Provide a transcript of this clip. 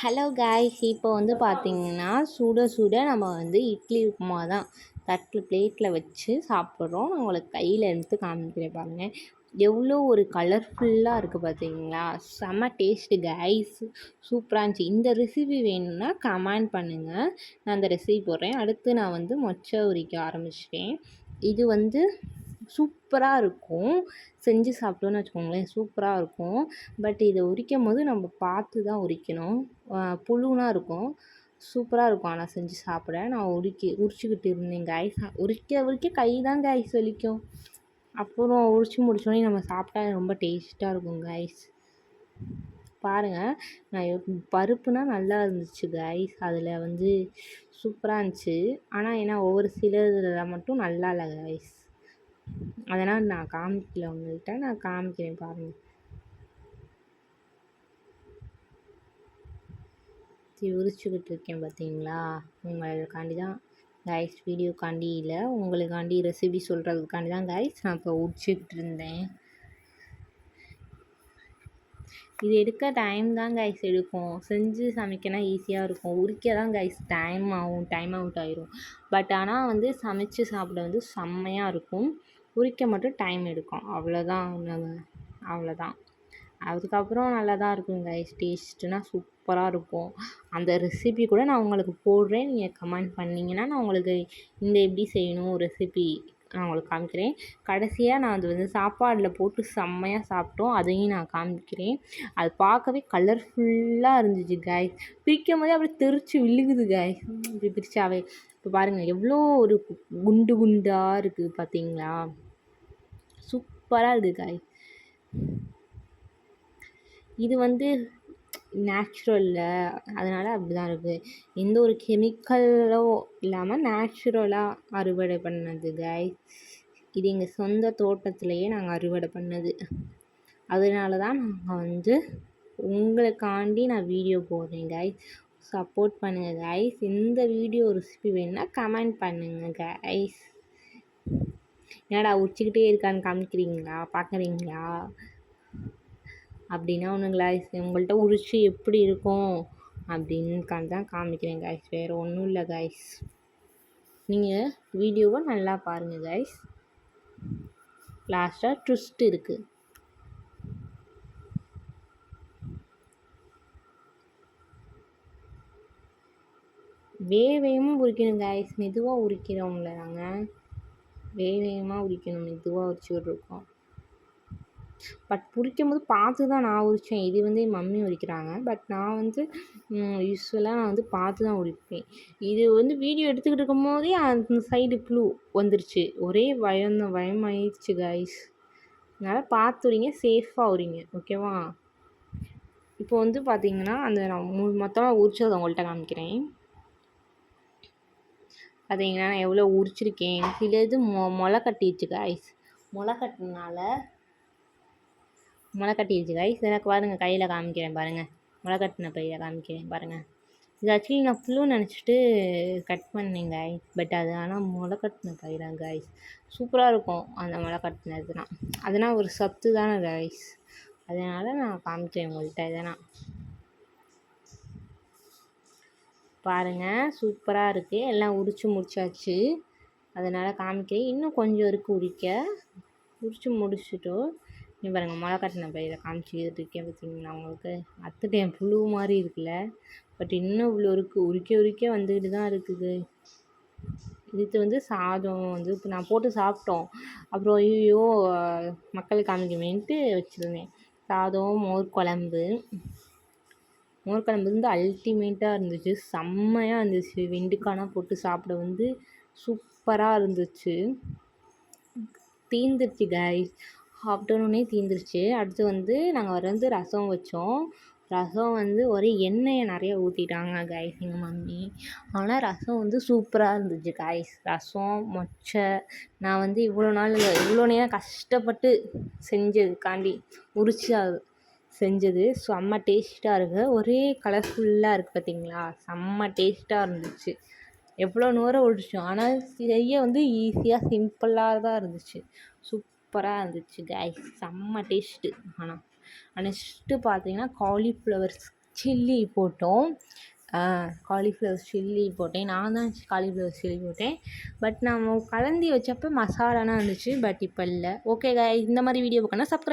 Hello guys, இப்போ வந்து பார்த்தீங்கன்னா சுட சுட நம்ம வந்து இட்லி உப்புமா தான் பிளேட்டில் வச்சு சாப்பிட்றோம். நான் உங்களுக்கு கையில் எடுத்து காமிக்கிறேன் பாருங்கள். எவ்வளோ ஒரு கலர்ஃபுல்லாக இருக்குது பார்த்தீங்களா? செம்ம டேஸ்ட்டு காய்ஸ், சூப்பராக இருந்துச்சு. இந்த ரெசிபி வேணும்னா கமெண்ட் பண்ணுங்கள், நான் அந்த ரெசிபி போடுறேன். அடுத்து நான் வந்து மொச்சை உரிக்க ஆரம்பிச்சிட்டேன். இது வந்து சூப்பராக இருக்கும். செஞ்சு சாப்பிட்டோன்னு வச்சுக்கோங்களேன், சூப்பராக இருக்கும். பட் இதை உரிக்கும் போது நம்ம பார்த்து தான் உரிக்கணும். புழுனா இருக்கும். சூப்பராக இருக்கும். ஆனால் செஞ்சு சாப்பிட நான் உரிச்சிக்கிட்டு இருந்தேன் காய்ஸ். உரிக்க கை தான் காய்ஸ் வலிக்கும். அப்புறம் உரிச்சு முடிச்சோடனே நம்ம சாப்பிட்டா ரொம்ப டேஸ்ட்டாக இருக்கும் காய்ஸ். பாருங்கள், நான் பருப்புனா நல்லா இருந்துச்சு காய்ஸ். அதில் வந்து சூப்பராக இருந்துச்சு. ஆனால் ஏன்னா ஒவ்வொரு சிலதில் மட்டும் நல்லா இல்லை காய்ஸ். அதனால் நான் காமிக்கல உங்கள்கிட்ட, நான் காமிக்கிறேன் பாருங்கள். உரிச்சுக்கிட்டு இருக்கேன் பார்த்தீங்களா? உங்களுக்காண்டி தான் காய்ஸ், வீடியோக்காண்டி இல்லை, உங்களுக்காண்டி ரெசிபி சொல்கிறதுக்காண்டி தான் காய்ஸ் நான் இப்போ உரிச்சிக்கிட்டு இருந்தேன். இது எடுக்க டைம் தான் காய்ஸ் எடுக்கும். செஞ்சு சமைக்கனா ஈஸியாக இருக்கும். உரிக்க தான் காய்ஸ் டைம் அவுட் ஆயிரும். பட் ஆனால் வந்து சமைச்சு சாப்பிட வந்து செம்மையாக இருக்கும். உரிக்க மட்டும் டைம் எடுக்கும், அவ்வளோதான். அதுக்கப்புறம் நல்லா தான் இருக்கும் காய்ஸ். டேஸ்ட்டுனா சூப்பராக இருக்கும். அந்த ரெசிபி கூட நான் உங்களுக்கு போடுறேன். நீங்கள் கமெண்ட் பண்ணிங்கன்னா நான் உங்களுக்கு இந்த எப்படி செய்யணும் ரெசிபி நான் உங்களுக்கு காமிக்கிறேன். கடைசியாக நான் அது வந்து சாப்பாடில் போட்டு செம்மையாக சாப்பிட்டோம், அதையும் நான் காமிக்கிறேன். அது பார்க்கவே கலர்ஃபுல்லாக இருந்துச்சு காய்ஸ். பிரிக்கும் போதே அப்படியே தெரிச்சு விழுகுது காய்ஸ். இப்படி பிரிச்சாவே இப்போ பாருங்கள் எவ்வளோ ஒரு குண்டு குண்டாக இருக்குது பார்த்தீங்களா? சூப்பராக இருக்குது காய்ஸ். இது வந்து நேச்சுரலில், அதனால் அப்படி தான் இருக்குது. எந்த ஒரு கெமிக்கலோ இல்லாமல் நேச்சுரலாக அறுவடை பண்ணது காய்ஸ். இது எங்கள் சொந்த தோட்டத்திலையே நாங்கள் அறுவடை பண்ணது. அதனால தான் நாங்கள் வந்து உங்களுக்காண்டி நான் வீடியோ போடுறேன் காய்ஸ். சப்போர்ட் பண்ணுங்கள் காய்ஸ். இந்த வீடியோ ரெசிபி வேணுன்னா கமெண்ட் பண்ணுங்கள் காய்ஸ். என்னடா உரிச்சிக்கிட்டே இருக்கான்னு காமிக்கிறீங்களா, பார்க்குறீங்களா? அப்படின்னா ஒன்றும் காய்ஸ், உங்கள்கிட்ட உரிச்சு எப்படி இருக்கும் அப்படின்னு தான் காமிக்கிறேன் காய்ஸ். வேறு ஒன்றும் இல்லை காய்ஸ். நீங்கள் வீடியோவை நல்லா பாருங்கள் காய்ஸ். லாஸ்ட்டாக ட்விஸ்ட் இருக்குது. வேகமாக உரிக்கணும் காய்ஸ். மெதுவாக உரிக்கிறோம்ல நாங்கள், வேகமாக உரிக்கணும், மெதுவாக உரிச்சு விட்ருக்கோம். பட் உரிக்கும் போது பார்த்து தான் நான் உரித்தேன். இது வந்து என் மம்மி உரிக்கிறாங்க. பட் நான் வந்து யூஸ்வலாக நான் வந்து பார்த்து தான் உரிப்பேன். இது வந்து வீடியோ எடுத்துக்கிட்டு இருக்கும் போதே அந்த சைடு புழு வந்துருச்சு. ஒரே பயமாயிடுச்சு காய்ஸ். அதனால் பார்த்து உரிங்க, சேஃபாக உரிங்க, ஓகேவா? இப்போ வந்து பார்த்தீங்கன்னா அந்த நான் மொத்தமாக உரிச்சதை உங்கள்கிட்ட காமிக்கிறேன். பார்த்தீங்கன்னா நான் எவ்வளோ உரிச்சிருக்கேன். சில இது முளை கட்டிடுச்சு காய்ஸ். முளை கட்டிடுச்சு காய்ஸ். எனக்கு பாருங்கள், கையில் காமிக்கிறேன் பாருங்கள். முளை கட்டின பையில் காமிக்கிறேன் பாருங்கள். இது ஆக்சுவலி நான் புழு நினச்சிட்டு கட் பண்ணேன் காய்ஸ். பட் அது ஆனால் முளை கட்டின பை தான் காய்ஸ். சூப்பராக இருக்கும் அந்த முளை கட்டினதுனா. அதனால் ஒரு சத்து தானே காய்ஸ். அதனால் நான் காமிக்கிறேன் உங்கள்கிட்ட. இதெல்லாம் பாருங்கள், சூப்பராக இருக்குது. எல்லாம் உரித்து முடிச்சாச்சு, அதனால் காமிக்கிறேன். இன்னும் கொஞ்சம் இருக்குது உரித்து முடிச்சுட்டோம். நீ பாருங்கள், முளை கட்டின பயிரை காமிச்சிக்கிட்டு இருக்கேன் பார்த்தீங்களா? உங்களுக்கு அத்துட்டேன் புழு மாதிரி இருக்குல்ல. பட் இன்னும் இவ்வளோ இருக்குது. உரிக்க வந்துக்கிட்டு தான் இருக்குது. இதுக்கு வந்து சாதம் வந்து இப்போ நான் போட்டு சாப்பிட்டோம். அப்புறம் ஐயோ மக்களுக்கு காமிக்குமேன்ட்டு வச்சுருந்தேன். சாதம், மோர் குழம்பு வந்து அல்டிமேட்டாக இருந்துச்சு. செம்மையாக இருந்துச்சு. வெண்டைக்காய் போட்டு சாப்பிட வந்து சூப்பராக இருந்துச்சு. தீந்துருச்சு காய்ஸ். ஆஃப்டர்நூனே தீந்துருச்சு. அடுத்து வந்து நாங்கள் வந்து ரசம் வச்சோம். ரசம் வந்து ஒரே எண்ணெயை நிறையா ஊற்றிட்டாங்க காய்ஸ் எங்கள் மம்மி. ஆனால் ரசம் வந்து சூப்பராக இருந்துச்சு காய்ஸ். ரசம், மொச்சை, நான் வந்து இவ்வளோ நேரம் கஷ்டப்பட்டு செஞ்சதுக்காண்டி உரிச்சு செஞ்சது செம்ம டேஸ்ட்டாக இருக்குது. ஒரே கலர்ஃபுல்லாக இருக்குது பார்த்தீங்களா? செம்ம டேஸ்ட்டாக இருந்துச்சு. எவ்வளோ நேரம் உரிச்சோம், ஆனால் செய்ய வந்து ஈஸியாக சிம்பிளாக தான் இருந்துச்சு. சூப்பராக இருந்துச்சு காய்ஸ். செம்ம டேஸ்ட்டு. ஆனால் நெக்ஸ்ட்டு பார்த்தீங்கன்னா காலிஃப்ளவர் சில்லி போட்டோம். காலிஃப்ளவர் சில்லி போட்டேன். நான் தான் காலிஃப்ளவர் சில்லி போட்டேன். பட் நம்ம கலந்து வச்சப்போ மசாலாலாம் இருந்துச்சு. பட் இப்போ இல்லை. ஓகே காய்ஸ், இந்த மாதிரி வீடியோ பார்க்கணும்னா சப்ஸ்கிரைப்